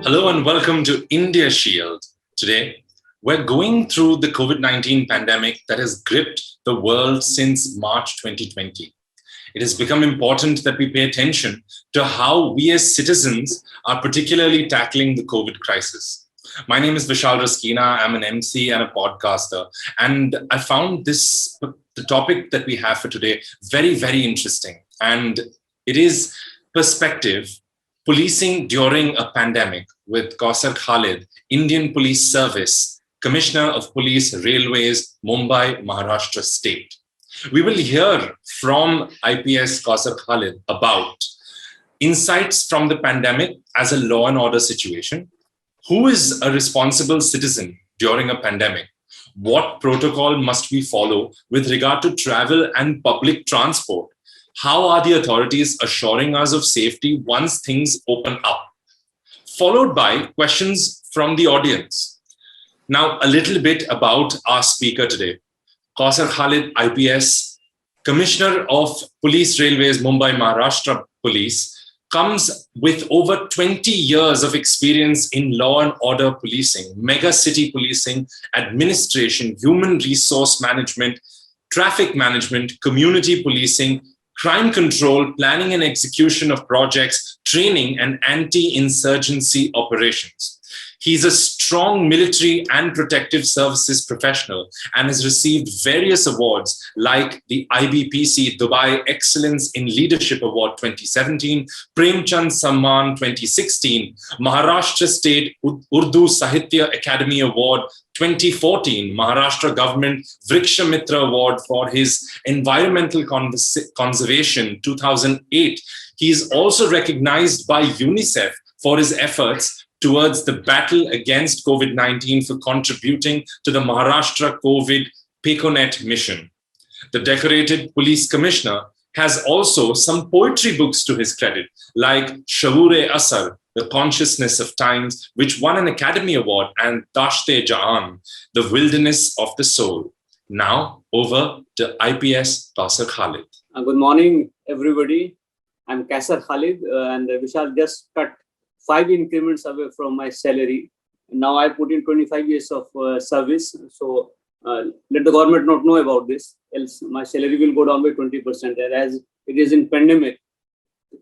Hello and welcome to India Shield. Today, we're going through the COVID-19 pandemic that has gripped the world since March 2020. It has become important that we pay attention to how we as citizens are particularly tackling the COVID crisis. My name is Vishal Raskina. I'm an MC and a podcaster. And I found the topic that we have for today, very, very interesting. And it is perspective, policing during a pandemic with Kausar Khalid, Indian Police Service, Commissioner of Police Railways, Mumbai, Maharashtra State. We will hear from IPS Kausar Khalid about insights from the pandemic as a law and order situation. Who is a responsible citizen during a pandemic? What protocol must we follow with regard to travel and public transport? How are the authorities assuring us of safety once things open up? Followed by questions from the audience. Now, a little bit about our speaker today. Kausar Khalid, IPS, Commissioner of Police Railways, Mumbai, Maharashtra Police, comes with over 20 years of experience in law and order policing, mega city policing, administration, human resource management, traffic management, community policing, crime control, planning and execution of projects, training, and anti-insurgency operations. He's a strong military and protective services professional and has received various awards like the IBPC Dubai Excellence in Leadership Award 2017, Premchand Samman 2016, Maharashtra State Urdu Sahitya Academy Award 2014, Maharashtra Government Vriksha Mitra Award for his environmental conservation 2008. He is also recognized by UNICEF for his efforts towards the battle against COVID-19 for contributing to the Maharashtra COVID PECONET mission. The decorated police commissioner has also some poetry books to his credit, like Shaur-e Asar, The Consciousness of Times, which won an Academy Award, and Dasht-e-Jaan, The Wilderness of the Soul. Now, over to IPS Kausar Khalid. Good morning, everybody. I'm Kausar Khalid, and Vishal just cut 5 increments away from my salary. Now I put in 25 years of service. So let the government not know about this, else my salary will go down by 20%. And as it is in pandemic,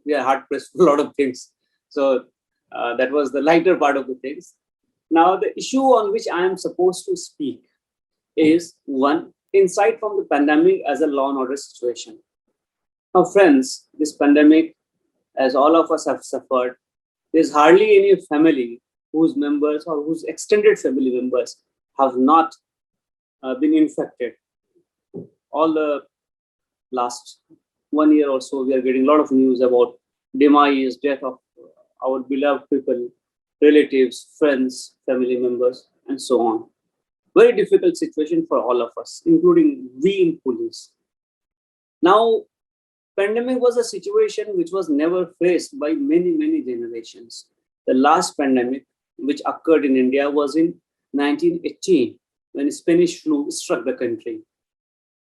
we are hard pressed for a lot of things. So that was the lighter part of the things. Now the issue on which I am supposed to speak is one, insight from the pandemic as a law and order situation. Now friends, this pandemic, as all of us have suffered, there's hardly any family whose members or whose extended family members have not been infected. All the last 1 year or so, we are getting a lot of news about demise, death of our beloved people, relatives, friends, family members, and so on. Very difficult situation for all of us, including we in police. Now, pandemic was a situation which was never faced by many generations. The last pandemic which occurred in India was in 1918 when Spanish flu struck the country,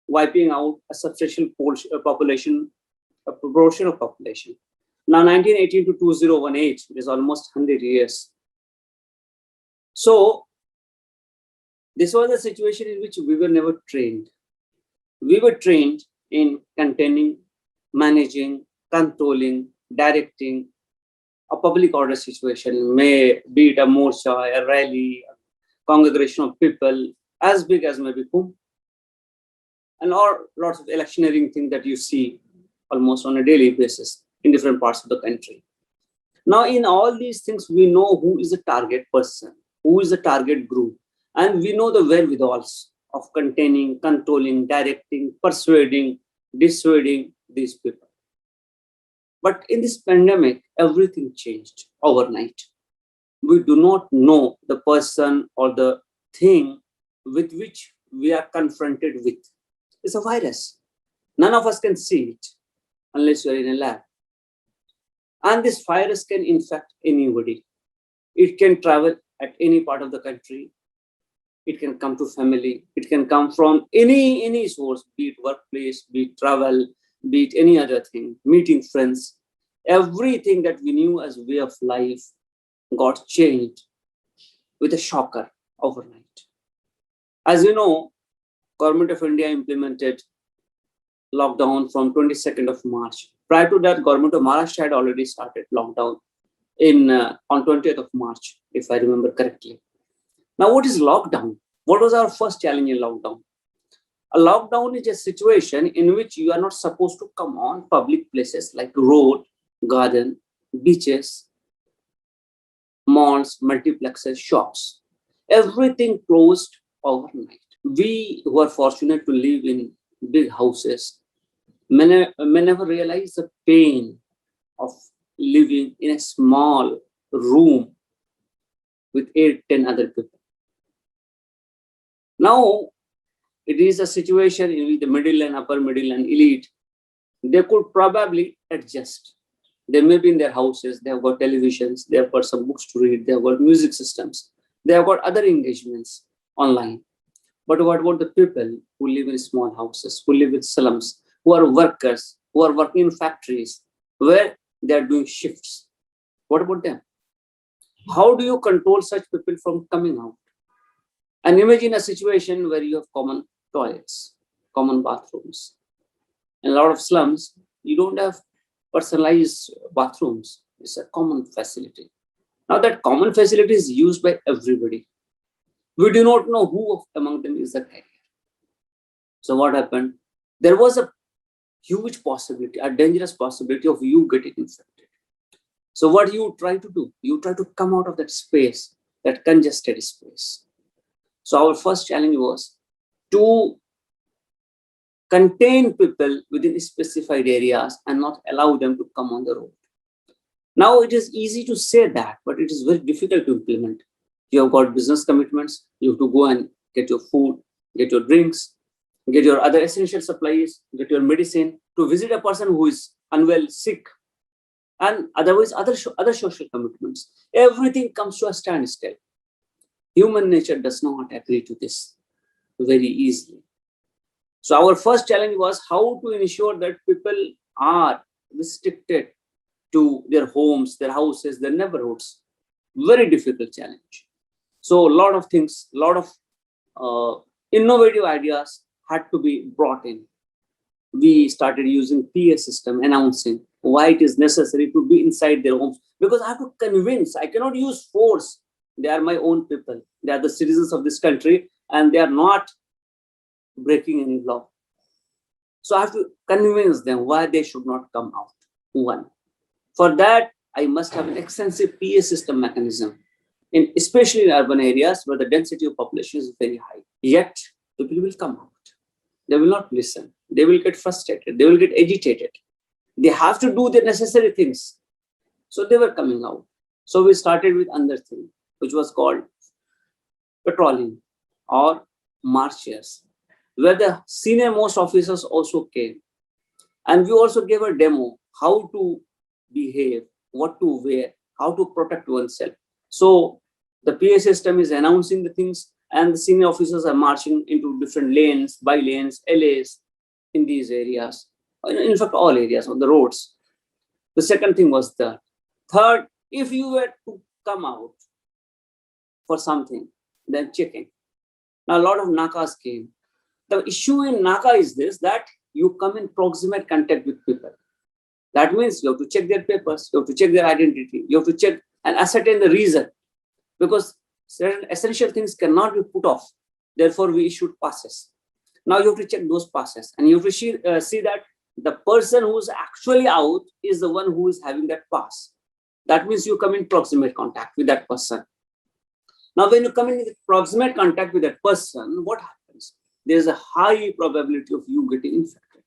wiping out a substantial population, a proportion of population. Now 1918 to 2018 is almost 100 years. So this was a situation in which we were never trained. We were trained in containing, managing, controlling, directing a public order situation, may be it a morcha, a rally, a congregation of people, as big as maybe Kumbh, and or lots of electioneering things that you see almost on a daily basis in different parts of the country. Now, in all these things, we know who is the target person, who is the target group, and we know the wherewithals of containing, controlling, directing, persuading, dissuading these people. But in this pandemic, everything changed overnight. We do not know the person or the thing with which we are confronted with. It's a virus. None of us can see it unless you're in a lab. And this virus can infect anybody. It can travel at any part of the country. It can come to family. It can come from any source, be it workplace, be it travel, be it any other thing, meeting friends. Everything that we knew as way of life got changed with a shocker overnight. As you know, Government of India implemented lockdown from 22nd of March. Prior to that, Government of Maharashtra had already started lockdown on 20th of March, if I remember correctly. Now, what is lockdown? What was our first challenge in lockdown? A lockdown is a situation in which you are not supposed to come on public places like road, garden, beaches, malls, multiplexes, shops. Everything closed overnight. We who are fortunate to live in big houses may never realize the pain of living in a small room with 8-10 other people. Now, it is a situation in which the middle and upper middle and elite, they could probably adjust. They may be in their houses, they have got televisions, they have got some books to read, they have got music systems, they have got other engagements online. But what about the people who live in small houses, who live in slums, who are workers, who are working in factories, where they are doing shifts? What about them? How do you control such people from coming out? And imagine a situation where you have common toilets, common bathrooms. In a lot of slums, you don't have personalized bathrooms. It's a common facility. Now that common facility is used by everybody. We do not know who among them is the carrier. So what happened? There was a huge possibility, a dangerous possibility of you getting infected. So what you try to do? You try to come out of that space, that congested space. So our first challenge was to contain people within specified areas and not allow them to come on the road. Now it is easy to say that, but it is very difficult to implement. You have got business commitments, you have to go and get your food, get your drinks, get your other essential supplies, get your medicine, to visit a person who is unwell, sick, and otherwise other social commitments. Everything comes to a standstill. Human nature does not agree to this very easily. So our first challenge was how to ensure that people are restricted to their homes, their houses, their neighborhoods. Very difficult challenge. So a lot of things, a lot of innovative ideas had to be brought in. We started using PA system announcing why it is necessary to be inside their homes, because I have to convince, I cannot use force. They are my own people. They are the citizens of this country and they are not breaking any law. So I have to convince them why they should not come out. One. For that, I must have an extensive PA system mechanism, especially in urban areas where the density of population is very high. Yet, people will come out. They will not listen. They will get frustrated. They will get agitated. They have to do the necessary things. So they were coming out. So we started with another thing, which was called patrolling or marchers, where the senior most officers also came. And we also gave a demo how to behave, what to wear, how to protect oneself. So the PA system is announcing the things and the senior officers are marching into different lanes, by lanes, LAs in these areas. In fact, all areas on the roads. The second thing was that. Third, if you were to come out for something, then checking. Now a lot of nakas came. The issue in Naka is this, that you come in proximate contact with people. That means you have to check their papers, you have to check their identity, you have to check and ascertain the reason, because certain essential things cannot be put off. Therefore, we issued passes. Now you have to check those passes and you have to see that the person who is actually out is the one who is having that pass. That means you come in proximate contact with that person. Now, when you come in proximate contact with that person, what happens? There is a high probability of you getting infected.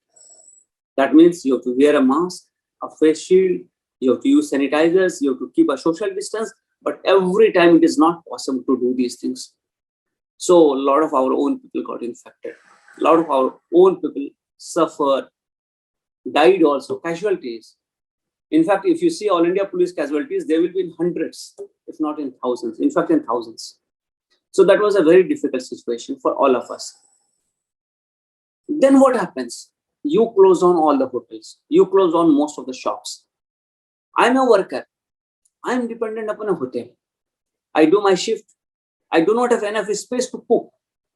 That means you have to wear a mask, a face shield, you have to use sanitizers, you have to keep a social distance, but every time it is not possible to do these things. So a lot of our own people got infected. A lot of our own people suffered, died also, casualties. In fact, if you see All India Police casualties, they will be in hundreds, if not in thousands, in fact in thousands. So that was a very difficult situation for all of us. Then what happens? You close down all the hotels. You close down most of the shops. I'm a worker. I am dependent upon a hotel. I do my shift. I do not have enough space to cook.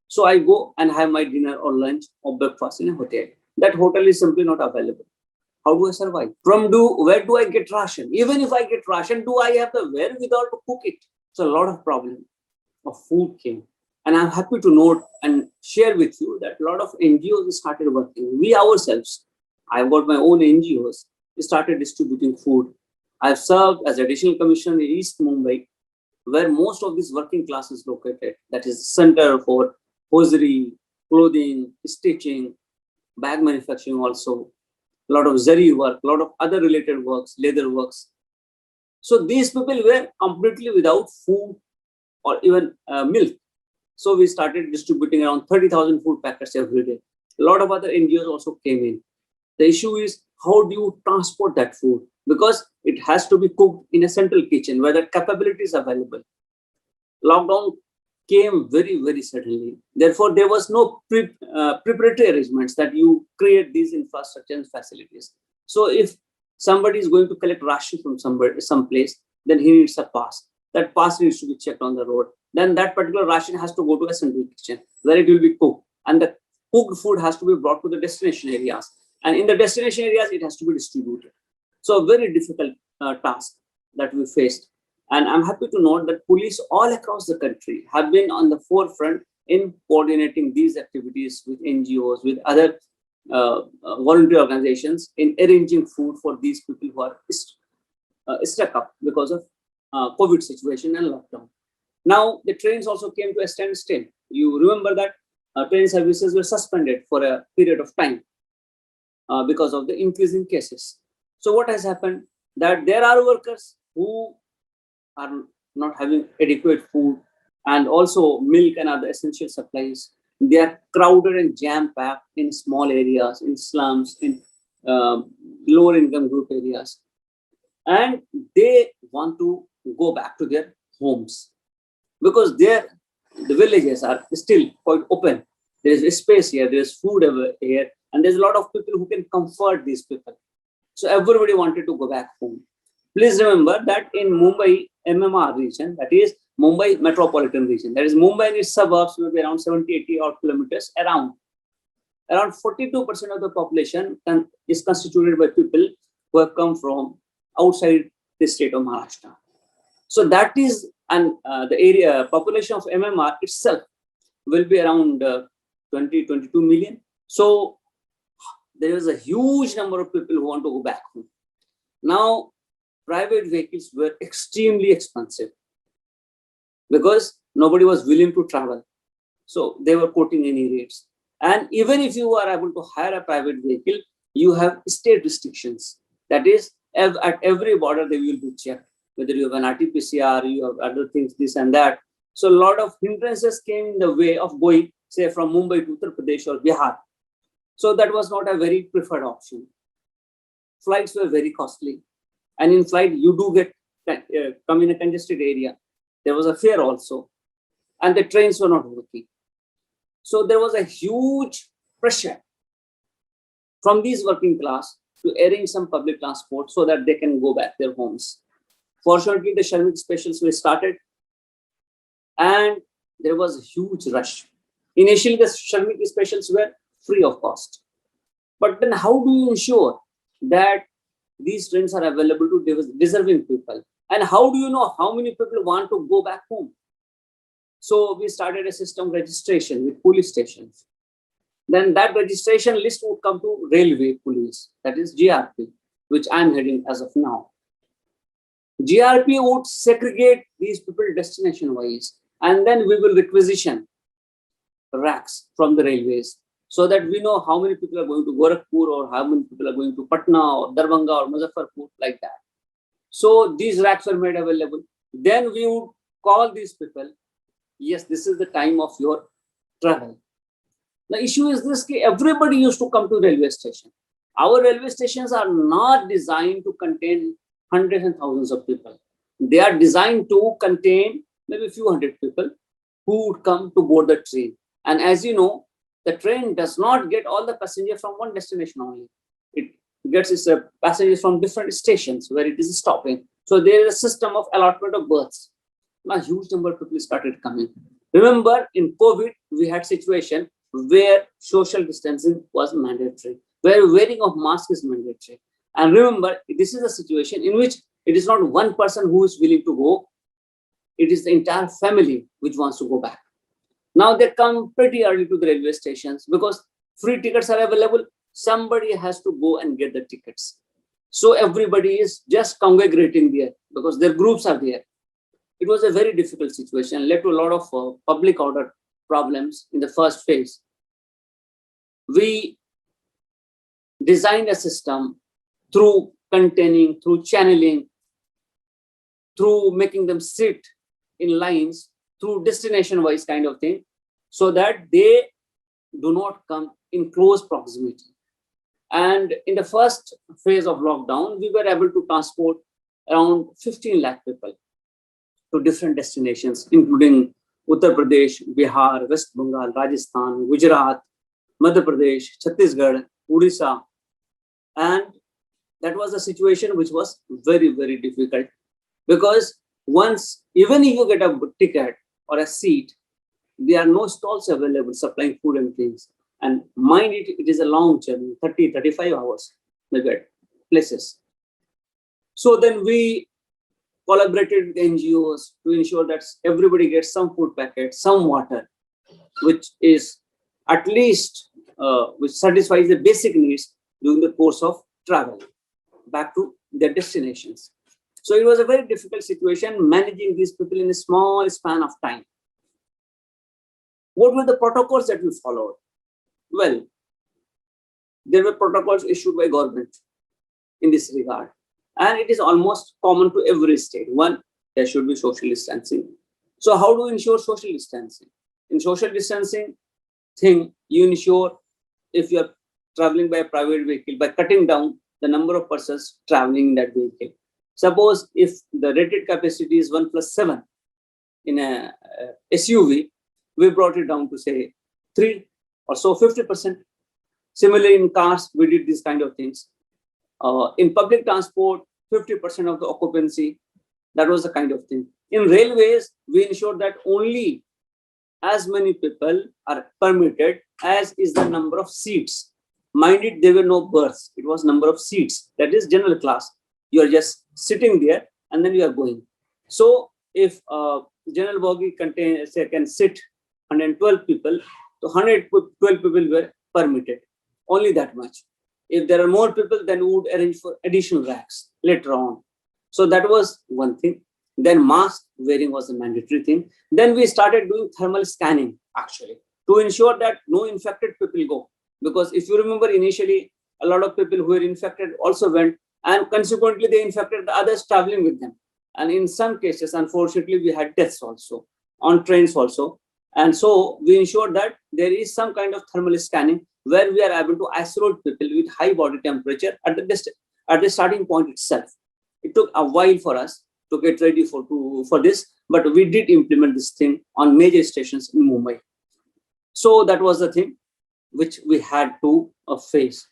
So I go and have my dinner or lunch or breakfast in a hotel. That hotel is simply not available. How do I survive? Where do I get ration? Even if I get ration, do I have the wherewithal to cook it? So a lot of problem of food came. And I'm happy to note and share with you that a lot of NGOs started working. We ourselves, I've got my own NGOs, we started distributing food. I've served as additional commissioner in East Mumbai, where most of this working class is located. That is center for hosiery, clothing, stitching, bag manufacturing also, a lot of zari work, a lot of other related works, leather works. So these people were completely without food or even milk. So we started distributing around 30,000 food packets every day. A lot of other NGOs also came in. The issue is, how do you transport that food? Because it has to be cooked in a central kitchen where the capability is available. Lockdown came very, very suddenly. Therefore, there was no preparatory arrangements that you create these infrastructure and facilities. So if somebody is going to collect ration from some place, then he needs a pass. That pass needs to be checked on the road. Then that particular ration has to go to a central kitchen where it will be cooked. And the cooked food has to be brought to the destination areas. And in the destination areas, it has to be distributed. So a very difficult task that we faced. And I'm happy to note that police all across the country have been on the forefront in coordinating these activities with NGOs, with other voluntary organizations in arranging food for these people who are stuck up because of COVID situation and lockdown. Now, the trains also came to a standstill. You remember that train services were suspended for a period of time because of the increasing cases. So what has happened? That there are workers who are not having adequate food and also milk and other essential supplies. They are crowded and jam-packed in small areas, in slums, in lower income group areas. And they want to go back to their homes because the villages are still quite open. There is a space here, there is food here, and there's a lot of people who can comfort these people. So everybody wanted to go back home. Please remember that in Mumbai MMR region, that is Mumbai metropolitan region, that is Mumbai and its suburbs will be around 70, 80 odd kilometers around. Around 42% of the population is constituted by people who have come from outside the state of Maharashtra. So that is, and the area population of MMR itself will be around 20, 22 million. So there is a huge number of people who want to go back home. Now, private vehicles were extremely expensive because nobody was willing to travel. So they were quoting any rates. And even if you are able to hire a private vehicle, you have state restrictions. That is, at every border, they will be checked, whether you have an RT-PCR, you have other things, this and that. So a lot of hindrances came in the way of going, say, from Mumbai to Uttar Pradesh or Bihar. So that was not a very preferred option. Flights were very costly. And in flight, you do get come in a congested area. There was a fare also. And the trains were not working. So there was a huge pressure from these working class to arrange some public transport so that they can go back their homes. Fortunately, the Shramik specials were started and there was a huge rush. Initially, the Shramik specials were free of cost. But then how do you ensure that these trains are available to deserving people? And how do you know how many people want to go back home? So we started a system registration with police stations. Then that registration list would come to Railway Police, that is GRP, which I'm heading as of now. GRP would segregate these people destination wise, and then we will requisition racks from the railways so that we know how many people are going to Gorakhpur or how many people are going to Patna or Darbhanga or Muzaffarpur, like that. So these racks were made available. Then we would call these people, yes, this is the time of your travel. The issue is this, everybody used to come to railway station. Our railway stations are not designed to contain hundreds and thousands of people. They are designed to contain maybe a few hundred people who would come to board the train. And as you know, the train does not get all the passengers from one destination only. It gets its passengers from different stations where it is stopping. So there is a system of allotment of berths. Now huge number of people started coming. Remember, in COVID, we had situation where social distancing was mandatory, where wearing of mask is mandatory. And remember, this is a situation in which it is not one person who is willing to go, it is the entire family which wants to go back. Now they come pretty early to the railway stations because free tickets are available. Somebody has to go and get the tickets. So everybody is just congregating there because their groups are there. It was a very difficult situation, led to a lot of public order problems in the first phase. We designed a system through containing, through channeling, through making them sit in lines, through destination-wise kind of thing, so that they do not come in close proximity. And in the first phase of lockdown, we were able to transport around 15 lakh people to different destinations, including Uttar Pradesh, Bihar, West Bengal, Rajasthan, Gujarat, Madhya Pradesh, Chhattisgarh, Odisha. And that was a situation which was very, very difficult because once, even if you get a ticket or a seat, there are no stalls available supplying food and things. And mind it, it is a long journey, 30, 35 hours, maybe at places. So then we collaborated with NGOs to ensure that everybody gets some food packets, some water, which is at least, which satisfies the basic needs during the course of travel back to their destinations. So it was a very difficult situation managing these people in a small span of time. What were the protocols that we followed? Well, there were protocols issued by government in this regard. And it is almost common to every state. One, there should be social distancing. So how do you ensure social distancing? In social distancing thing, you ensure if you are traveling by a private vehicle, by cutting down the number of persons traveling in that vehicle. Suppose if the rated capacity is 1+7 in a SUV, we brought it down to say 3 or so, 50%. Similarly, in cars, we did these kind of things. In public transport, 50% of the occupancy, that was the kind of thing. In railways, we ensured that only as many people are permitted as is the number of seats. Mind it, there were no berths. It was number of seats. That is general class. You are just sitting there and then you are going. So if general bogie can sit 112 people, so 112 people were permitted. Only that much. If there are more people, then we would arrange for additional racks later on. So that was one thing. Then mask wearing was a mandatory thing. Then we started doing thermal scanning actually to ensure that no infected people go. Because if you remember initially, a lot of people who were infected also went and consequently they infected the others traveling with them. And in some cases, unfortunately, we had deaths also on trains also. And so we ensured that there is some kind of thermal scanning where we are able to isolate people with high body temperature at the starting point itself. It took a while for us to get ready for this, but we did implement this thing on major stations in Mumbai. So that was the thing which we had to face.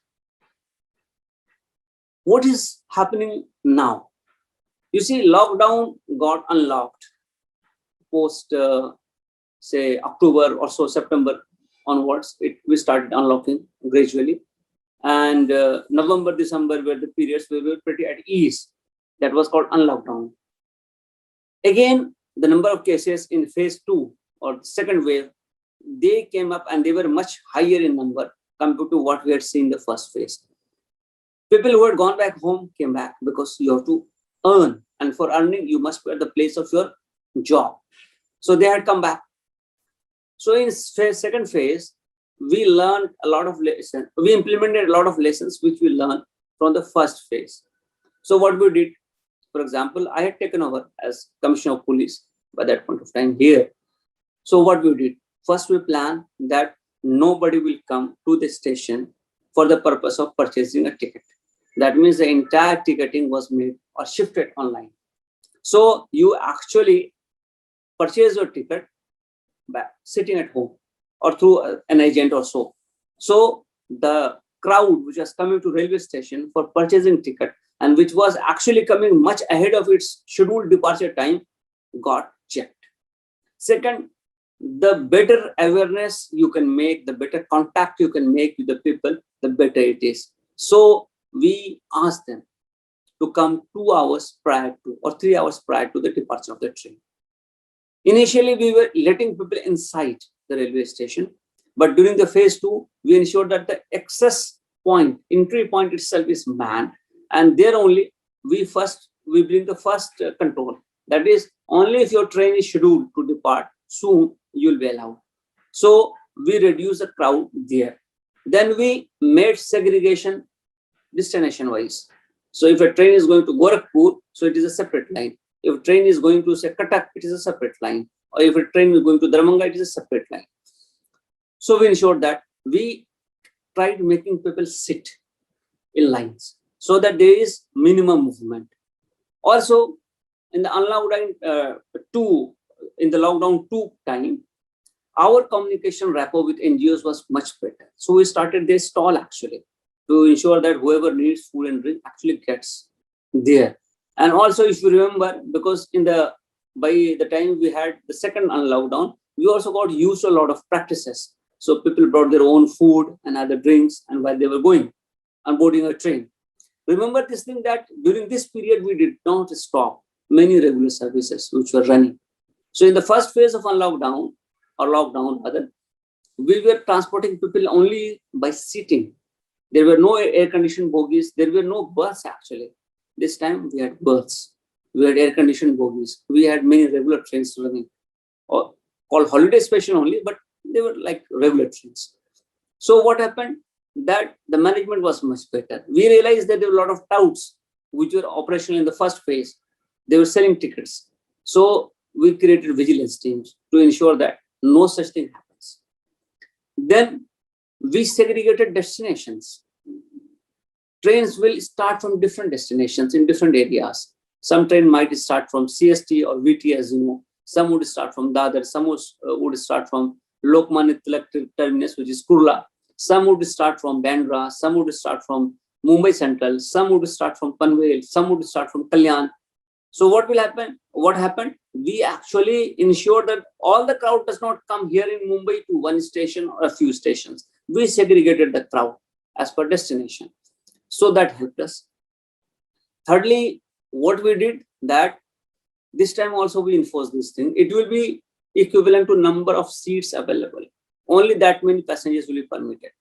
What is happening now? You see, lockdown got unlocked post, say, October or so, September onwards. We started unlocking gradually. And November, December were the periods where we were pretty at ease. That was called unlockdown. Again, the number of cases in phase 2 or second wave, they came up and they were much higher in number compared to what we had seen in the first phase. People who had gone back home came back because you have to earn. And for earning, you must be at the place of your job. So they had come back. So in second phase, we learned a lot of lessons. We implemented a lot of lessons which we learned from the first phase. So what we did, for example, I had taken over as Commissioner of Police by that point of time here. So what we did, first we planned that nobody will come to the station for the purpose of purchasing a ticket. That means the entire ticketing was made or shifted online. So you actually purchase your ticket by sitting at home or through an agent or so. So the crowd which was coming to railway station for purchasing ticket, and which was actually coming much ahead of its scheduled departure time, got checked. Second, the better awareness you can make, the better contact you can make with the people, the better it is. So we asked them to come 2 hours prior to or 3 hours prior to the departure of the train. Initially, we were letting people inside the railway station, but during the phase 2, we ensured that the access point, entry point itself is manned, and there only we bring the first control. That is, only if your train is scheduled to depart soon, you'll be allowed. So we reduce the crowd there. Then we made segregation destination wise. So if a train is going to Gorakhpur, so it is a separate line. If a train is going to say Cuttack, it is a separate line. Or if a train is going to Darbhanga, it is a separate line. So we ensured that we tried making people sit in lines so that there is minimum movement. Also, in the lockdown 2 time, our communication rapport with NGOs was much better. So we started this stall actually to ensure that whoever needs food and drink actually gets there. And also, if you remember, because by the time we had the second lockdown, we also got used to a lot of practices. So people brought their own food and other drinks, and while they were going on boarding a train. Remember this thing that during this period, we did not stop many regular services which were running. So in the first phase of lockdown, we were transporting people only by seating. There were no air-conditioned bogies. There were no berths actually. This time we had berths. We had air-conditioned bogies. We had many regular trains running, called holiday special only, but they were like regular trains. So what happened? That the management was much better. We realized that there were a lot of touts which were operational in the first phase. They were selling tickets. So we created vigilance teams to ensure that no such thing happens. Then we segregated destinations. Trains will start from different destinations in different areas. Some train might start from CST or VT, as you know. Some would start from Dadar. Some would start from Lokmanya Tilak terminus, which is Kurla. Some would start from Bandra. Some would start from Mumbai Central. Some would start from Panvel. Some would start from Kalyan. So what will happen? What happened? We actually ensured that all the crowd does not come here in Mumbai to one station or a few stations. We segregated the crowd as per destination. So that helped us. Thirdly, what we did that this time also we enforced this thing. It will be equivalent to number of seats available. Only that many passengers will be permitted.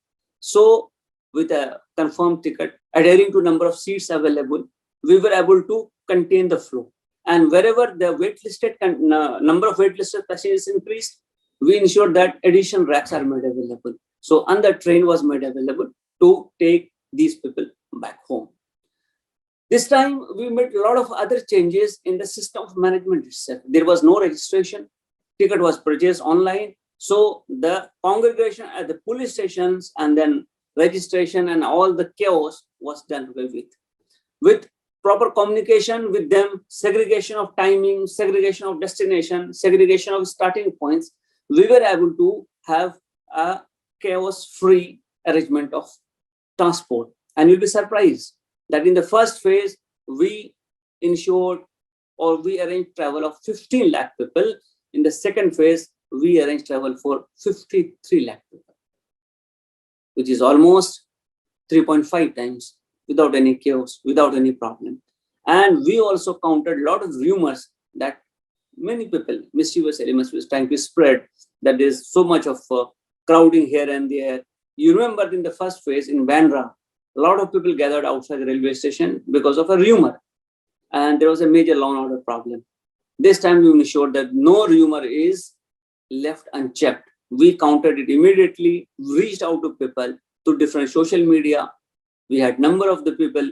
So with a confirmed ticket, adhering to number of seats available, we were able to contain the flow. And wherever the number of waitlisted passengers increased, we ensured that additional racks are made available. So another train was made available to take these people back home. This time we made a lot of other changes in the system of management itself. There was no registration. Ticket was purchased online. So the congregation at the police stations and then registration and all the chaos was done away with proper communication with them, segregation of timing, segregation of destination, segregation of starting points. We were able to have a chaos-free arrangement of transport. And you'll be surprised that in the first phase, we ensured or we arranged travel of 15 lakh people. In the second phase, we arranged travel for 53 lakh people, which is almost 3.5 times without any chaos, without any problem. And we also countered a lot of rumors that many people, mischievous elements, was trying to spread that there's so much of crowding here and there. You remember in the first phase in Bandra, a lot of people gathered outside the railway station because of a rumor. And there was a major law and order problem. This time we ensured that no rumor is left unchecked. We countered it immediately, reached out to people through different social media. We had number of the people,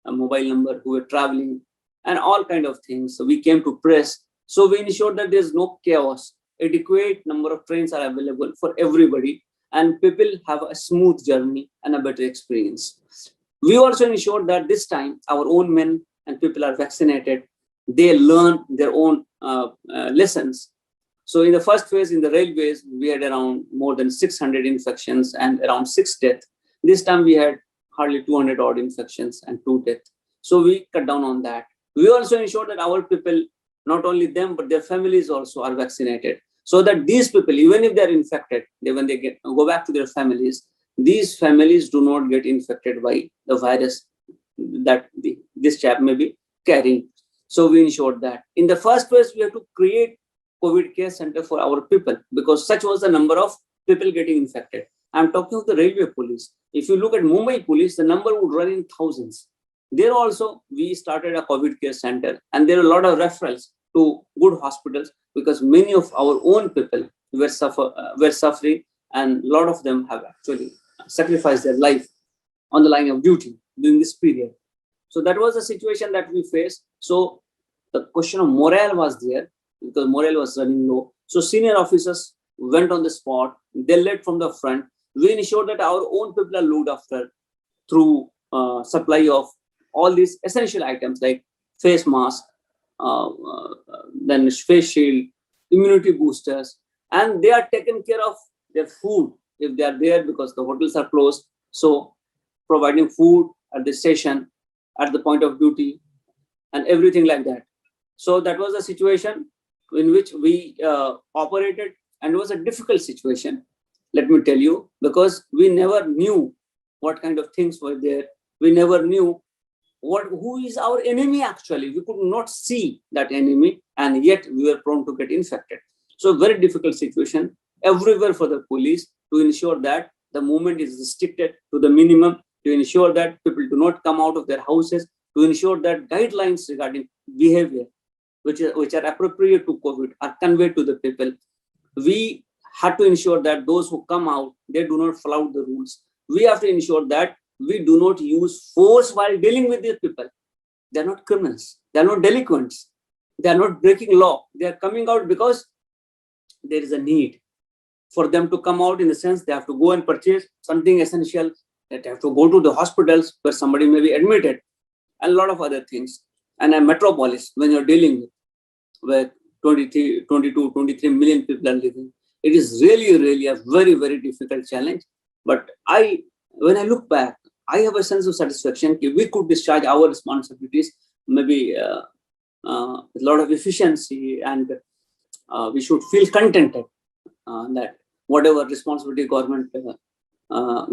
a mobile number who were traveling and all kind of things. So we came to press. So we ensured that there's no chaos. Adequate number of trains are available for everybody and people have a smooth journey and a better experience. We also ensured that this time our own men and people are vaccinated. They learn their own lessons. So in the first phase in the railways, we had around more than 600 infections and around 6 deaths. This time we had hardly 200 odd infections and 2 deaths. So we cut down on that. We also ensure that our people, not only them, but their families also are vaccinated. So that these people, even if they're infected, when they go back to their families, these families do not get infected by the virus that this chap may be carrying. So we ensured that. In the first place, we have to create COVID care center for our people, because such was the number of people getting infected. I'm talking of the railway police. If you look at Mumbai police, the number would run in thousands. There also, we started a COVID care center, and there are a lot of referrals to good hospitals, because many of our own people were suffering, and a lot of them have actually sacrificed their life on the line of duty during this period. So that was the situation that we faced. So the question of morale was there, because morale was running low. So senior officers went on the spot. They led from the front. We ensured that our own people are looked after through supply of all these essential items like face mask, then face shield, immunity boosters, and they are taken care of their food if they are there, because the hotels are closed. So providing food at the station, at the point of duty, and everything like that. So that was a situation in which we operated, and it was a difficult situation, let me tell you, because we never knew what kind of things were there. We never knew who is our enemy actually. We could not see that enemy, and yet we were prone to get infected. So very difficult situation everywhere for the police to ensure that the movement is restricted to the minimum, to ensure that people do not come out of their houses, to ensure that guidelines regarding behavior, which are appropriate to COVID, are conveyed to the people. We had to ensure that those who come out, they do not flout the rules. We have to ensure that we do not use force while dealing with these people. They're not criminals. They're not delinquents. They're not breaking law. They're coming out because there is a need for them to come out, in the sense they have to go and purchase something essential, that have to go to the hospitals where somebody may be admitted, and a lot of other things. And a metropolis, when you're dealing with where 22, 23 million people are living, it is really a very, very difficult challenge. But when I look back, I have a sense of satisfaction that we could discharge our responsibilities, maybe with a lot of efficiency, and we should feel contented that whatever responsibility government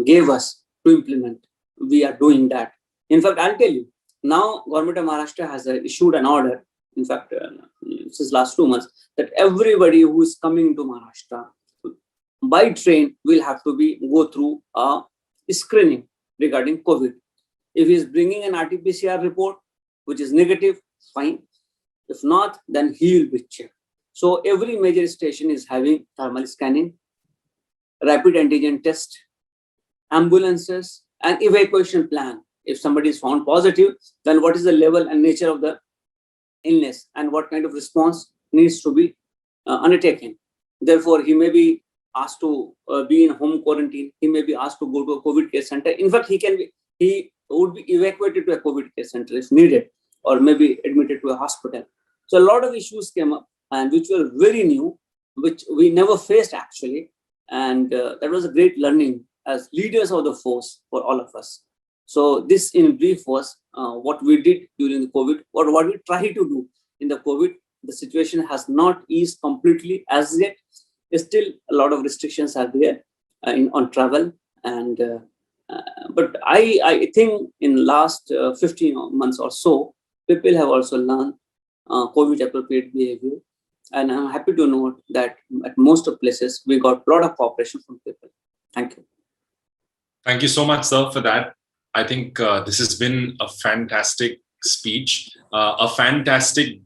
gave us to implement, we are doing that. In fact, I'll tell you, now Government of Maharashtra has issued an order, in fact, since last 2 months, that everybody who is coming to Maharashtra by train will have to go through a screening regarding COVID. If he is bringing an RT-PCR report, which is negative, fine. If not, then he will be checked. So every major station is having thermal scanning, rapid antigen test, ambulances, and evacuation plan. If somebody is found positive, then what is the level and nature of the illness, and what kind of response needs to be undertaken. Therefore, he may be asked to be in home quarantine. He may be asked to go to a COVID care center. In fact, he would be evacuated to a COVID care center if needed, or maybe admitted to a hospital. So a lot of issues came up, and which were very new, which we never faced actually. And that was a great learning as leaders of the force for all of us. So this in brief was what we did during the COVID, or what we try to do in the COVID. The situation has not eased completely as yet. Still, a lot of restrictions are there on travel, and but I think in last 15 months or so, people have also learned COVID appropriate behavior, and I'm happy to note that at most of places we got a lot of cooperation from people. Thank you. Thank you so much, sir, for that. I think this has been a fantastic speech, a fantastic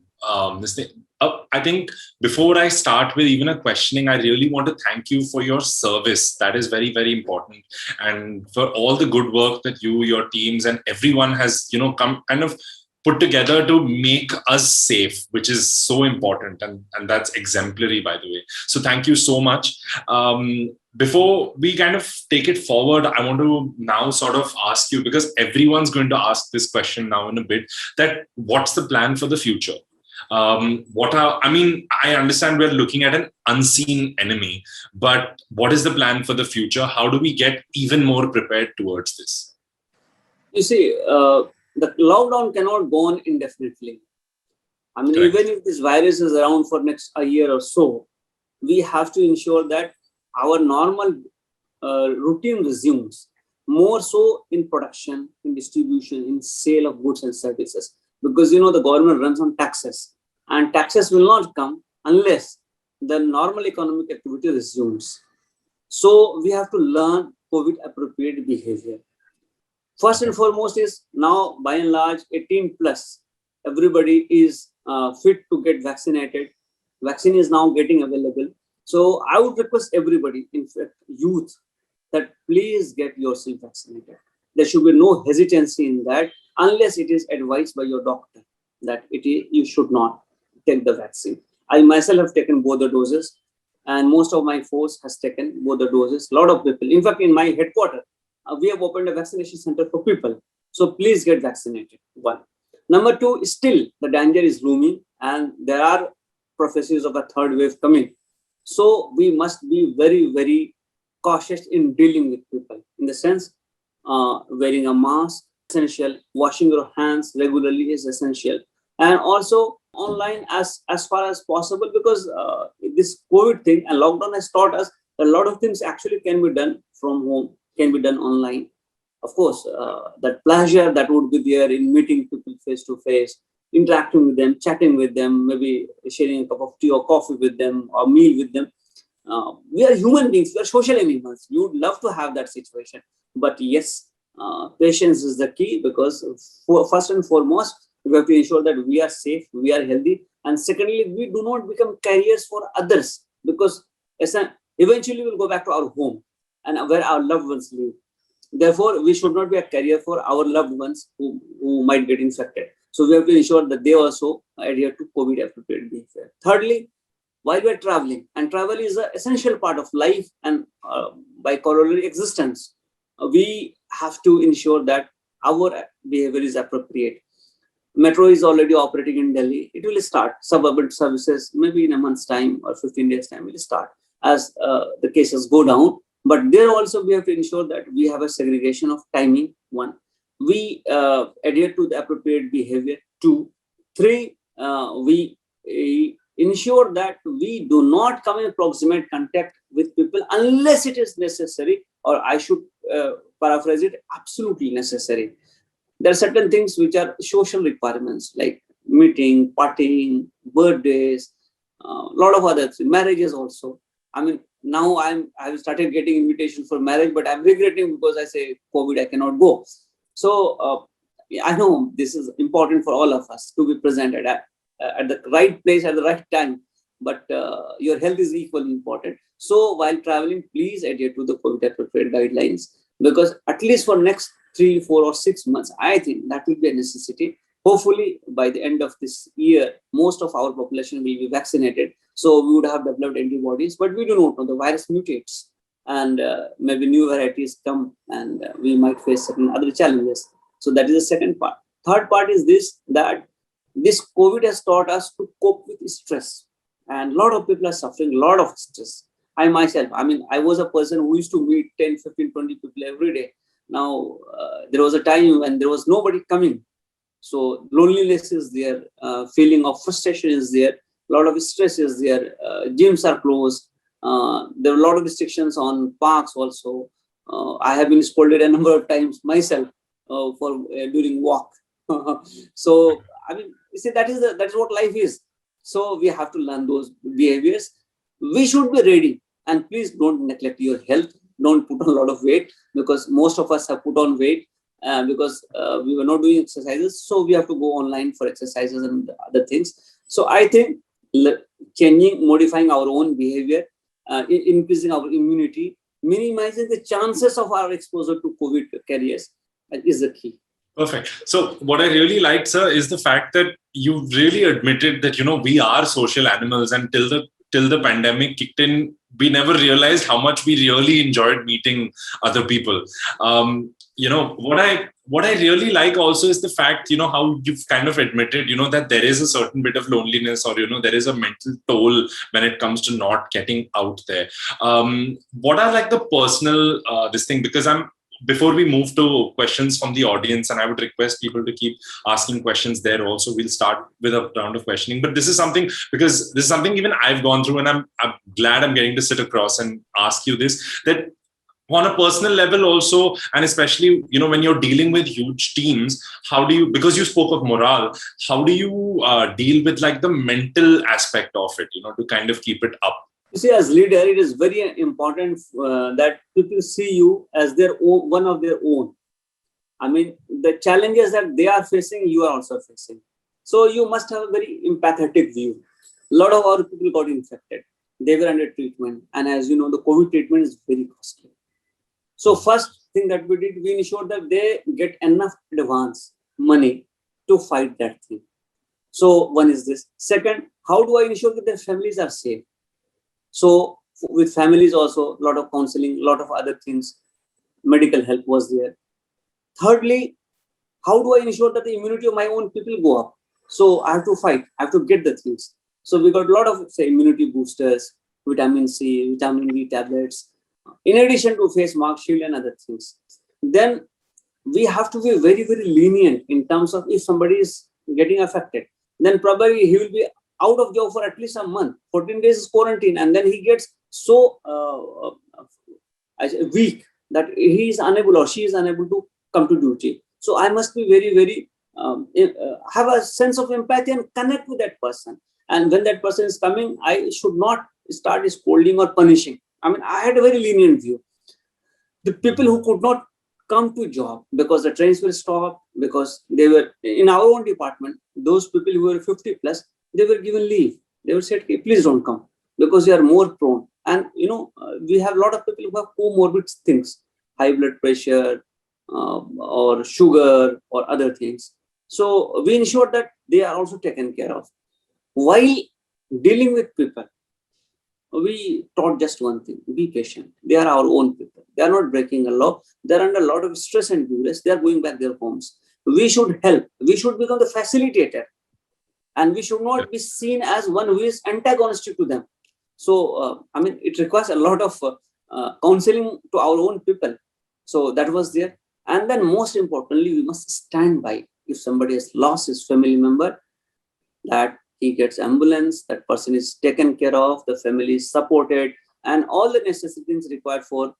I think before I start with even a questioning, I really want to thank you for your service. That is very, very important. And for all the good work that you, your teams, and everyone has, come kind of put together to make us safe, which is so important. And that's exemplary, by the way. So thank you so much. Before we kind of take it forward, I want to now sort of ask you, because everyone's going to ask this question now in a bit, that what's the plan for the future? I understand we're looking at an unseen enemy, but what is the plan for the future? How do we get even more prepared towards this? You see, the lockdown cannot go on indefinitely. I mean, Correct. even if this virus is around for next a year or so, we have to ensure that our normal routine resumes, more so in production, in distribution, in sale of goods and services. Because the government runs on taxes, and taxes will not come unless the normal economic activity resumes. So we have to learn COVID appropriate behavior. First and foremost is now by and large 18 plus, everybody is fit to get vaccinated. Vaccine is now getting available. So I would request everybody, in fact, youth, that please get yourself vaccinated. There should be no hesitancy in that unless it is advised by your doctor that you should not take the vaccine. I myself have taken both the doses, and most of my force has taken both the doses. A lot of people, in fact, in my headquarters, we have opened a vaccination center for people. So please get vaccinated. One. Number two, still the danger is looming, and there are prophecies of a third wave coming. So we must be very, very cautious in dealing with people, in the sense wearing a mask essential, washing your hands regularly is essential, and also online as far as possible, because this COVID thing and lockdown has taught us a lot of things actually can be done from home, can be done online. Of course, that pleasure that would be there in meeting people face to face, interacting with them, chatting with them, maybe sharing a cup of tea or coffee with them or meal with them. We are human beings, we are social animals. We would love to have that situation. But yes, patience is the key, because first and foremost, we have to ensure that we are safe, we are healthy. And secondly, we do not become carriers for others, because eventually we'll go back to our home and where our loved ones live. Therefore, we should not be a carrier for our loved ones who might get infected. So we have to ensure that they also adhere to COVID appropriate behavior. Thirdly, while we are traveling, and travel is an essential part of life and by corollary existence, we have to ensure that our behavior is appropriate. Metro is already operating in Delhi. It will start. Suburban services, maybe in a month's time or 15 days time, will start as the cases go down. But there also we have to ensure that we have a segregation of timing. One, we adhere to the appropriate behavior. Two, three, we ensure that we do not come in proximate contact with people unless it is necessary, or I should paraphrase it, absolutely necessary. There are certain things which are social requirements, like meeting, partying, birthdays, a lot of other things, marriages also. I mean, now I've started getting invitation for marriage, but I'm regretting because I say COVID, I cannot go. So I know this is important for all of us to be present at the right place at the right time, but your health is equally important. So while traveling, please adhere to the COVID appropriate guidelines, because at least for next 3, 4, or 6 months, I think that will be a necessity. Hopefully, by the end of this year, most of our population will be vaccinated. So we would have developed antibodies, but we do not know. The virus mutates, and maybe new varieties come, and we might face certain other challenges. So that is the second part. Third part is this, that this COVID has taught us to cope with stress. And a lot of people are suffering a lot of stress. I myself, I was a person who used to meet 10, 15, 20 people every day. Now, there was a time when there was nobody coming. So loneliness is there, feeling of frustration is there, a lot of stress is there, gyms are closed, there are a lot of restrictions on parks also. I have been scolded a number of times myself for during walk. So, you see, that is what life is. So we have to learn those behaviors. We should be ready, and please don't neglect your health. Don't put on a lot of weight, because most of us have put on weight because we were not doing exercises. So we have to go online for exercises and other things. So I think changing, modifying our own behavior, increasing our immunity, minimizing the chances of our exposure to COVID carriers is the key. Perfect. So what I really liked, sir, is the fact that you really admitted that, we are social animals, and till the pandemic kicked in, we never realized how much we really enjoyed meeting other people. What I really like also is the fact, how you've kind of admitted, that there is a certain bit of loneliness, or, there is a mental toll when it comes to not getting out there. What are like the personal, this thing, because before we move to questions from the audience, and I would request people to keep asking questions there also, we'll start with a round of questioning. But this is something, because this is something even I've gone through, and I'm glad I'm getting to sit across and ask you this, that on a personal level also, and especially, when you're dealing with huge teams, how do you, because you spoke of morale, how do you deal with like the mental aspect of it, to kind of keep it up? You see, as leader, it is very important that people see you as their own, one of their own. I mean, the challenges that they are facing, you are also facing. So you must have a very empathetic view. A lot of our people got infected. They were under treatment. And as you know, the COVID treatment is very costly. So first thing that we did, we ensured that they get enough advance money to fight that thing. So one is this. Second, how do I ensure that their families are safe? So with families also, a lot of counseling, a lot of other things, medical help was there. Thirdly, how do I ensure that the immunity of my own people go up? So I have to fight, I have to get the things. So we got a lot of, say, immunity boosters, vitamin C, vitamin B tablets, in addition to face mask, shield and other things. Then we have to be very, very lenient in terms of if somebody is getting affected, then probably he will be out of job for at least a month, 14 days is quarantine, and then he gets so weak that he is unable or she is unable to come to duty. So I must be very, very, have a sense of empathy and connect with that person. And when that person is coming, I should not start scolding or punishing. I mean, I had a very lenient view. The people who could not come to job because the trains will stop, because they were in our own department, those people who were 50 plus, they were given leave. They were said, okay, please don't come because you are more prone. And, we have a lot of people who have comorbid things, high blood pressure or sugar or other things. So we ensure that they are also taken care of. While dealing with people, we taught just one thing: be patient. They are our own people. They are not breaking a law. They are under a lot of stress and duress. They are going back their homes. We should help. We should become the facilitator. And we should not be seen as one who is antagonistic to them. So, I mean, it requires a lot of counseling to our own people. So that was there. And then most importantly, we must stand by. If somebody has lost his family member, that he gets ambulance, that person is taken care of, the family is supported, and all the necessary things required for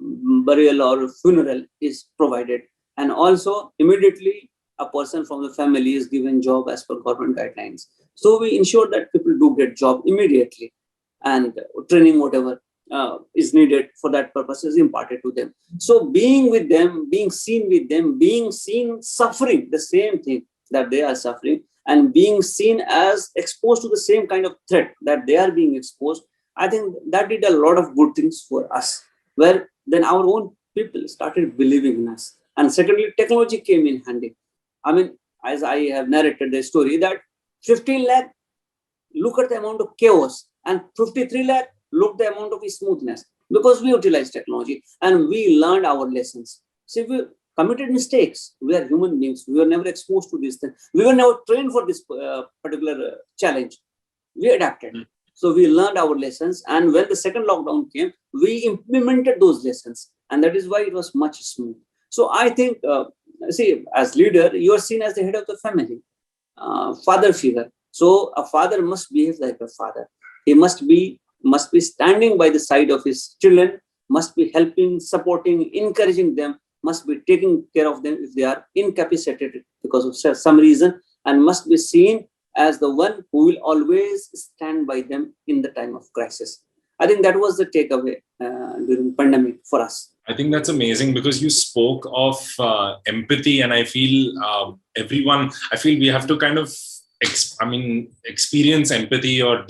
burial or funeral is provided. And also immediately a person from the family is given job as per government guidelines. So we ensure that people do get job immediately, and training, whatever is needed for that purpose, is imparted to them. So being with them, being seen with them, being seen suffering the same thing that they are suffering, and being seen as exposed to the same kind of threat that they are being exposed, I think that did a lot of good things for us, where then our own people started believing in us. And secondly, technology came in handy. I mean, as I have narrated the story, that 15 lakh, look at the amount of chaos, and 53 lakh, look the amount of smoothness, because we utilized technology and we learned our lessons. See, we committed mistakes. We are human beings. We were never exposed to this thing. We were never trained for this particular challenge. We adapted. So we learned our lessons. And when the second lockdown came, we implemented those lessons. And that is why it was much smooth. So I think, see, as leader, you are seen as the head of the family, father figure. So a father must behave like a father. He must be standing by the side of his children, must be helping, supporting, encouraging them, must be taking care of them if they are incapacitated because of some reason, and must be seen as the one who will always stand by them in the time of crisis. I think that was the takeaway during pandemic for us. I think that's amazing, because you spoke of empathy, and I feel we have to kind of experience empathy, or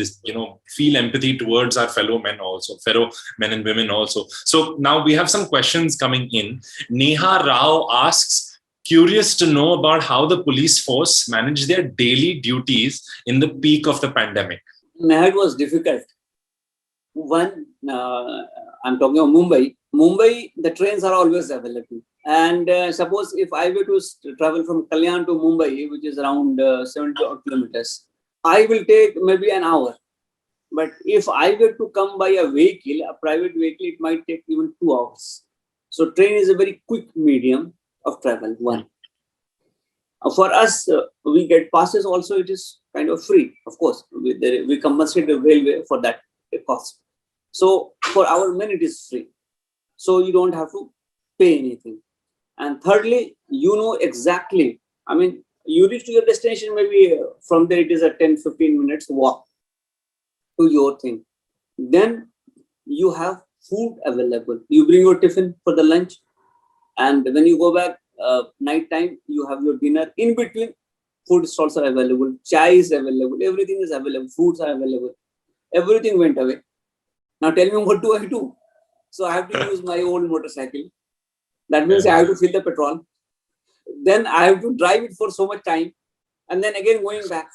feel empathy towards our fellow men and women also. So now we have some questions coming in. Neha Rao asks, curious to know about how the police force managed their daily duties in the peak of the pandemic. Neha, it was difficult. One, I'm talking of Mumbai. Mumbai, the trains are always available. And suppose if I were to travel from Kalyan to Mumbai, which is around 70 kilometers, I will take maybe an hour. But if I were to come by a vehicle, a private vehicle, it might take even 2 hours. So train is a very quick medium of travel. One. For us, we get passes also. It is kind of free, of course. We compensate the railway for that cost. So for our men, it is free. So you don't have to pay anything. And thirdly, you know exactly. I mean, you reach to your destination, maybe from there it is a 10-15 minutes walk to your thing. Then you have food available. You bring your tiffin for the lunch, and when you go back night time, you have your dinner. In between, food stalls are available, chai is available, everything is available, foods are available. Everything went away. Now tell me, what do I do? So I have to use my old motorcycle. That means I have to fill the petrol. Then I have to drive it for so much time, and then again going back,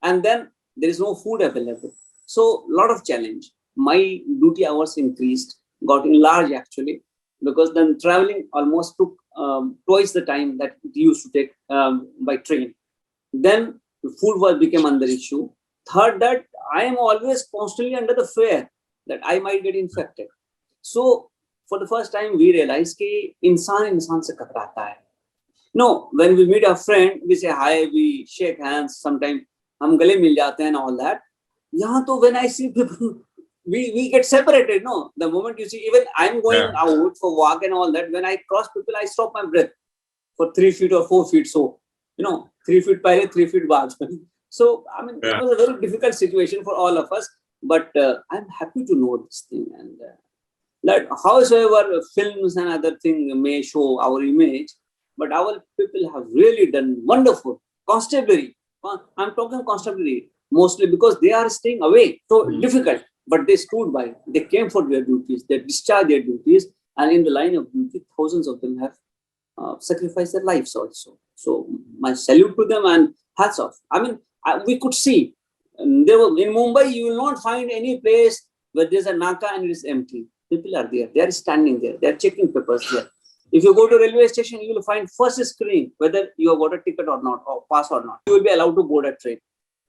and then there is no food available. So lot of challenge. My duty hours increased, got enlarged actually, because then traveling almost took twice the time that it used to take by train. Then the food was became under issue. Third, that I am always constantly under the fear that I might get infected. So for the first time, we realized कि इंसान से कतराता है. No, when we meet a friend, we say hi, we shake hands. Sometimes हम गले मिल जाते हैं and all that. यहाँ तो when I see people, we get separated. No, the moment you see, even I'm going out for walk and all that. When I cross people, I stop my breath for 3 feet or 4 feet. So 3 feet pehle, 3 feet baad. So I mean, it was a very difficult situation for all of us. But I'm happy to know this thing, and that however films and other things may show our image, but our people have really done wonderful. Constabulary, I'm talking constabulary mostly because they are staying away, so difficult, but they stood by. They came for their duties, they discharged their duties, and in the line of duty, thousands of them have sacrificed their lives also. So my salute to them and hats off. I mean, we could see. There were, in Mumbai, you will not find any place where there's a Naka and it is empty. People are there. They are standing there. They are checking papers there. If you go to railway station, you will find first screen whether you have got a ticket or not, or pass or not. You will be allowed to board a train.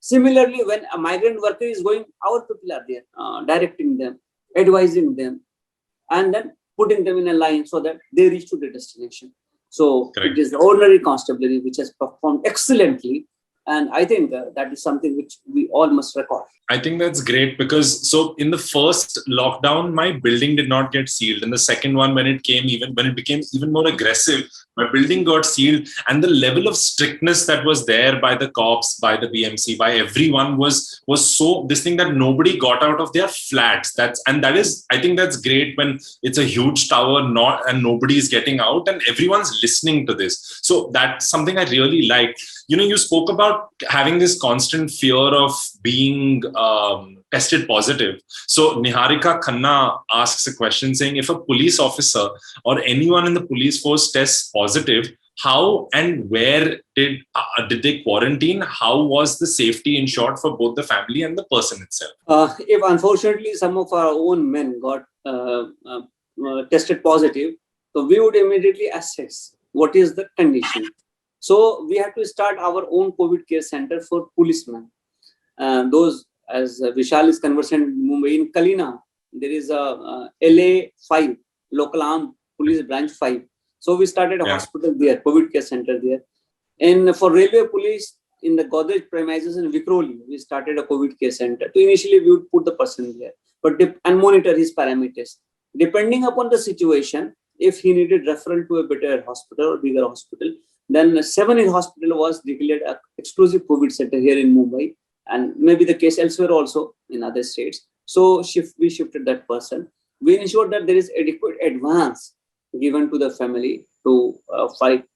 Similarly, when a migrant worker is going, our people are there, directing them, advising them, and then putting them in a line so that they reach to the destination. So it is the ordinary constabulary which has performed excellently. And I think that is something which we all must record. I think that's great because so in the first lockdown, my building did not get sealed. In the second one, when it became even more aggressive, my building got sealed, and the level of strictness that was there by the cops, by the BMC, by everyone was so this thing that nobody got out of their flats. I think that's great when it's a huge tower, and nobody is getting out, and everyone's listening to this. So that's something I really like. You spoke about having this constant fear of being tested positive. So Niharika Khanna asks a question saying, if a police officer or anyone in the police force tests positive, how and where did they quarantine? How was the safety ensured for both the family and the person itself? If unfortunately some of our own men got tested positive, so we would immediately assess what is the condition. So we had to start our own COVID care center for policemen. Those, as Vishal is conversant in Mumbai, in Kalina, there is a LA 5, Local Armed Police Branch 5. So we started a hospital there, COVID care center there. And for railway police, in the Godrej premises in Vikhroli, we started a COVID care center. So initially we would put the person there, and monitor his parameters. Depending upon the situation, if he needed referral to a better hospital or bigger hospital, then Seven Hills Hospital was declared an exclusive COVID center here in Mumbai, and maybe the case elsewhere also in other states. So we shifted that person. We ensured that there is adequate advance given to the family to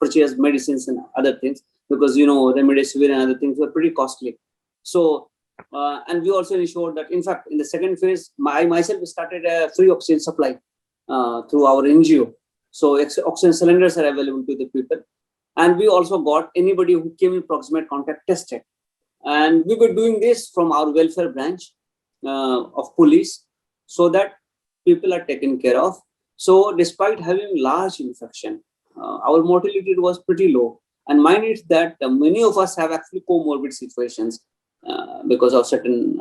purchase medicines and other things, because remdesivir and other things were pretty costly. So and we also ensured that, in fact, in the second phase, I myself started a free oxygen supply through our NGO. So oxygen cylinders are available to the people. And we also got anybody who came in proximate contact tested. And we were doing this from our welfare branch of police, so that people are taken care of. So despite having large infection, our mortality was pretty low. And mind is that many of us have actually comorbid situations because of certain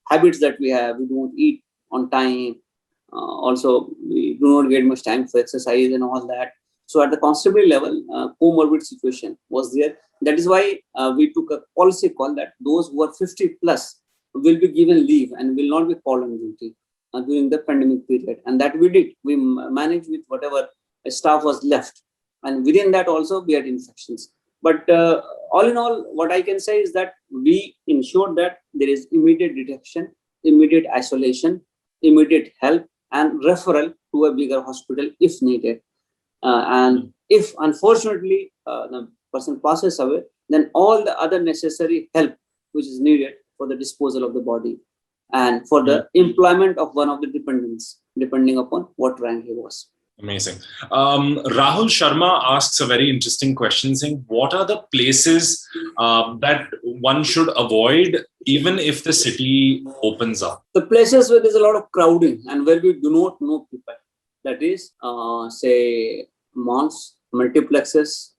habits that we have. We don't eat on time. Also, we do not get much time for exercise and all that. So at the constabulary level, comorbid situation was there. That is why we took a policy call that those who are 50 plus will be given leave and will not be called on duty during the pandemic period. And that we did. We managed with whatever staff was left. And within that also we had infections. But all in all, what I can say is that we ensured that there is immediate detection, immediate isolation, immediate help, and referral to a bigger hospital if needed. And if unfortunately the person passes away, then all the other necessary help which is needed for the disposal of the body and for the employment of one of the dependents, depending upon what rank he was. Amazing. Rahul Sharma asks a very interesting question saying, what are the places that one should avoid even if the city opens up? The places where there's a lot of crowding and where we do not know people. That is, say, malls, multiplexes,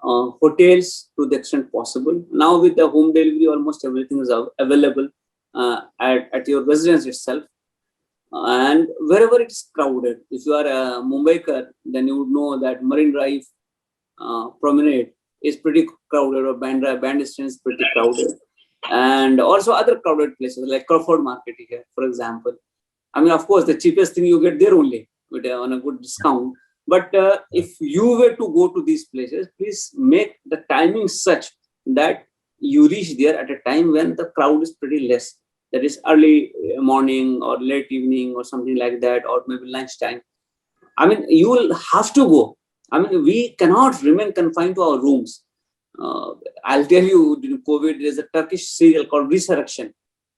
hotels to the extent possible. Now with the home delivery, almost everything is available at your residence itself. And wherever it's crowded, if you are a Mumbaiker, then you would know that Marine Drive promenade is pretty crowded, or Bandstand is pretty crowded. And also other crowded places like Crawford Market here, for example. I mean, of course, the cheapest thing you get there only with on a good discount. But if you were to go to these places, please make the timing such that you reach there at a time when the crowd is pretty less. That is early morning or late evening or something like that, or maybe lunchtime. I mean, you will have to go. I mean, we cannot remain confined to our rooms. I'll tell you, during COVID, there's a Turkish serial called Resurrection.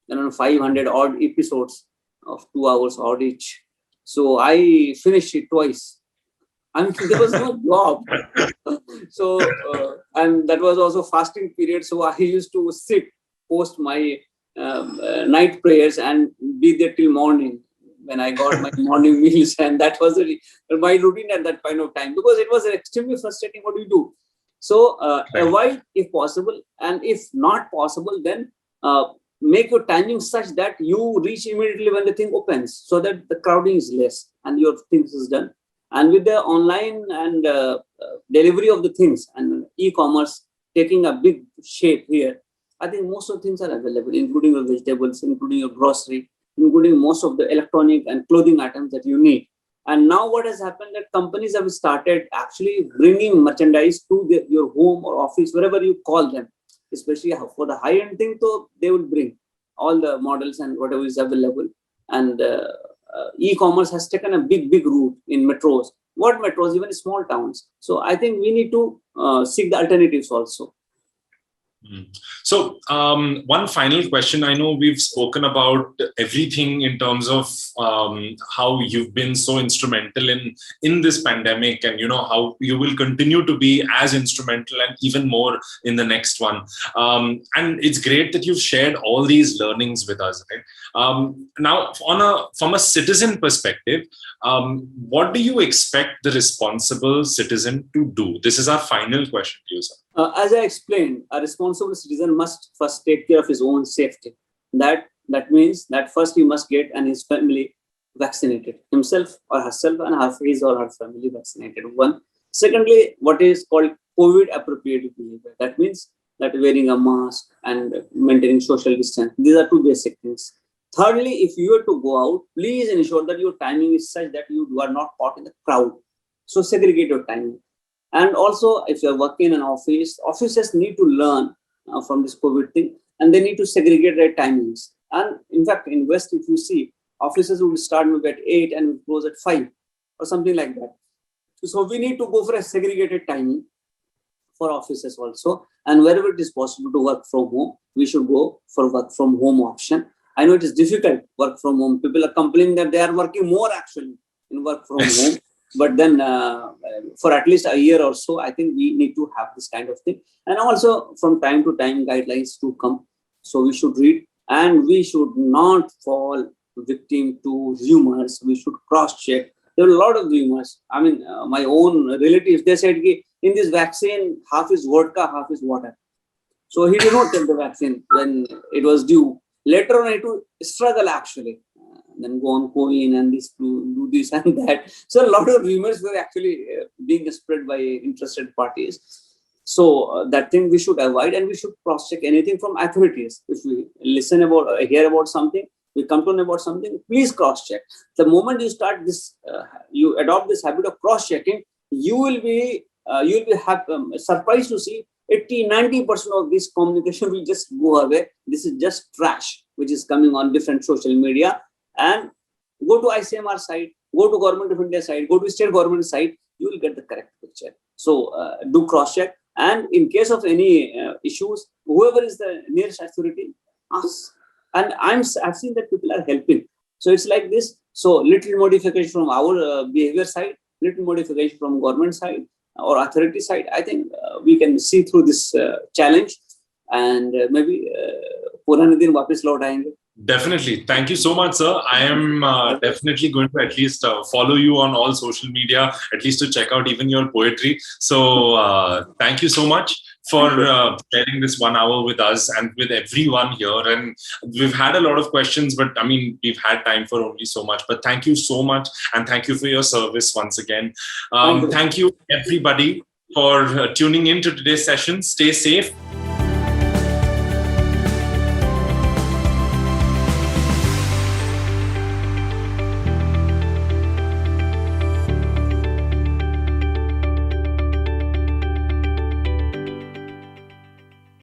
500 odd episodes of 2 hours odd each. So I finished it twice. I mean, there was no job. So, and that was also fasting period. So I used to sit, post my night prayers and be there till morning when I got my morning meals. And that was my routine at that point of time, because it was extremely frustrating. What do you do? So avoid if possible, and if not possible, then make your timing such that you reach immediately when the thing opens, so that the crowding is less and your things is done. And with the online and delivery of the things and e-commerce taking a big shape here, I think most of the things are available, including your vegetables, including your grocery, including most of the electronic and clothing items that you need. And now what has happened that companies have started actually bringing merchandise to your home or office, wherever you call them, especially for the high-end thing. So they will bring all the models and whatever is available. And e-commerce has taken a big route in metros. What metros? Even small towns. So I think we need to seek the alternatives also. So one final question. I know we've spoken about everything in terms of how you've been so instrumental in this pandemic, and how you will continue to be as instrumental and even more in the next one. And it's great that you've shared all these learnings with us. Right? Now, from a citizen perspective, what do you expect the responsible citizen to do? This is our final question to you, sir. As I explained, a responsible citizen must first take care of his own safety. That means that first he must get and his family vaccinated, himself or herself, and his or her family vaccinated. One. Secondly, what is called COVID appropriate behavior. That means that wearing a mask and maintaining social distance. These are two basic things. Thirdly, if you are to go out, please ensure that your timing is such that you are not caught in the crowd. So segregate your timing. And also, if you're working in an office, officers need to learn from this COVID thing, and they need to segregate their timings. And in fact, in West, if you see, officers will start maybe at 8 and will close at 5 or something like that. So we need to go for a segregated timing for officers also. And wherever it is possible to work from home, we should go for work from home option. I know it is difficult, work from home. People are complaining that they are working more actually in work from home. But then for at least a year or so, I think we need to have this kind of thing. And also from time to time, guidelines to come. So we should read, and we should not fall victim to rumors. We should cross-check. There are a lot of rumors. I mean, my own relatives, they said, in this vaccine, half is vodka, half is water. So he did not take the vaccine when it was due. Later on, I had to struggle actually. and then go on coin and this do this and that. So a lot of rumors were actually being spread by interested parties. So that thing we should avoid, and we should cross-check anything from authorities. If we listen about, hear about something, we come to know about something, please cross-check. The moment you start this, you adopt this habit of cross-checking, you will be surprised to see 80-90% of this communication will just go away. This is just trash, which is coming on different social media. And go to ICMR site, go to Government of India site, go to state government site, you will get the correct picture. So do cross-check. And in case of any issues, whoever is the nearest authority, ask. And I've seen that people are helping. So it's like this. So little modification from our behavior side, little modification from government side or authority side. I think we can see through this challenge, and maybe पुराने दिन वापस लौट आएंगे. Definitely. Thank you so much, sir. I am definitely going to at least follow you on all social media, at least to check out even your poetry. So thank you so much for sharing this 1 hour with us and with everyone here. And we've had a lot of questions, but I mean, we've had time for only so much. But thank you so much. And thank you for your service once again. Thank you, everybody, for tuning in to today's session. Stay safe.